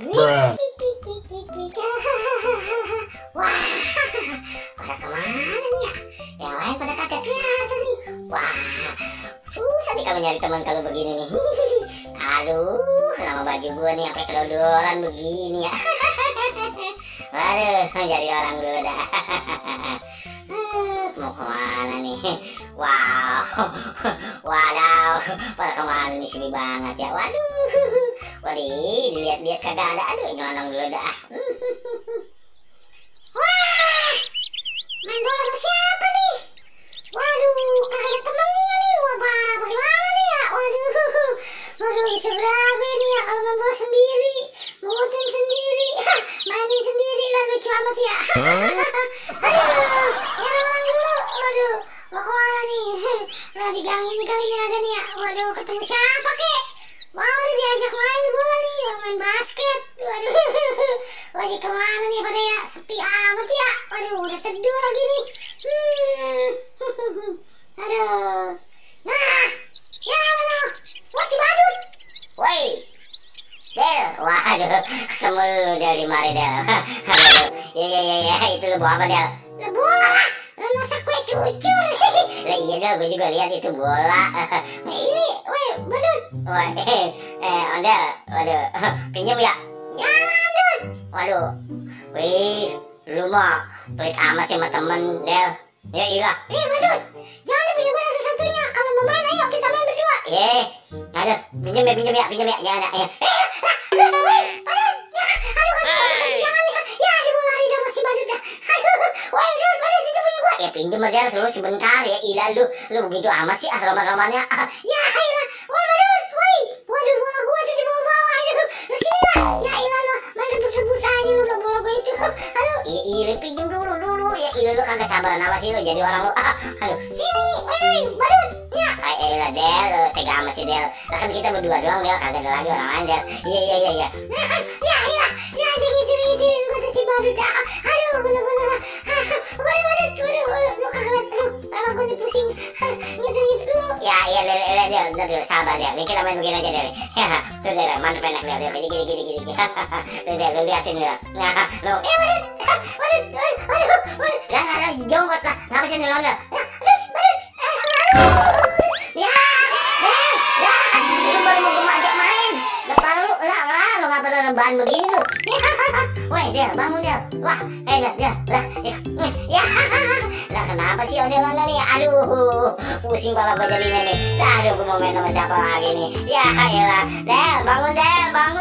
Bruh. Wah, pada kemana nih ya? Yang lain pada kagak kelihatan nih. Wah, susah nih kalau nyari teman kalau begini nih. Aduh, nama baju gua nih sampai kedodoran begini ya. Aduh, jadi orang dulu dah. Mau kemana nih? Wow, wadaw, pada kemana nih sepi banget ya. Waduh, dilihat-lihat kagak ada. Aduh, nyolong dulu dah. Wah, main bola sama siapa nih? Waduh, kagak ada temennya nih. Wah, bagaimana nih ya? Waduh, bisa berapa ini ya kalau main bola sendiri, ngutin sendiri, mainin sendiri lah, lucu amat ya. Aduh, ya orang dulu. Waduh, mau kemana nih? Nah, di gang ini kali ini ada nih ya. Waduh, ketemu siapa kek? Mau nih diajak main bola nih, mau main basket. Waduh, lagi kemana nih pada ya? Sepi amat ya. Waduh, udah teduh lagi nih. Aduh. Nah, ya mana? Wah, si Badut. Woi, Del. Waduh, ketemu lu Del di mari Del. Aduh, ya, itu lu bawa apa Del? Lah bola lah. Lah masak kue cucur. Lah iya Del, gue juga lihat itu bola. Nah, ini, woi, Badut. Woi, Ondel, waduh, pinjam ya? Jangan, Dut. Waduh, wih, lu mah pelit amat sih sama temen, Del. Ya iyalah. Badut, jangan dipinjam gue satu-satunya. Kalau mau main, ayo kita main berdua. Aduh, pinjam ya, jangan ya. Ya pinjam aja selalu sebentar ya. Ilah lu begitu amat sih roman-romannya. Ya ilah, woi Badut, woi. Waduh, bola gua tuh dibawa-bawa. Aduh, kesini lah. Ya ilah lo, main rebut-rebut aja lu bola gua itu. Aduh, iya pinjam dulu. Ya ilah lu kagak sabaran apa sih lu jadi orang lu. Aduh, sini, woi Badut. Ya, ilah Del, tega amat sih Del. Lah kan kita berdua doang Del, kagak ada lagi orang lain Del. Iya. Ya ilah, ya ngicirin gua si Badut dah. Aduh, bener-bener lah. Waduh, lu kagak liat, aduh, gue pusing, gitu dulu. Ya, Del, udah sabar Del, ini kita main begini aja Del. Ya, tuh Del, mantep enak Del, gini. Tuh Del, lu liatin Del. Nah, lu, waduh, lah, jonggot lah, ngapa sih nyelon Del? Ya, lu baru mau gue ajak main, depan lu ngapa ada rebahan begini lu? Woi Del, bangun Del. Wah, Del, lah, ya. Lah kenapa sih Ondel Ondel nih? Aduh, pusing kepala gue jadinya nih. Aduh, gue mau main sama siapa lagi nih? Ya elah, Del, bangun Del, bangun.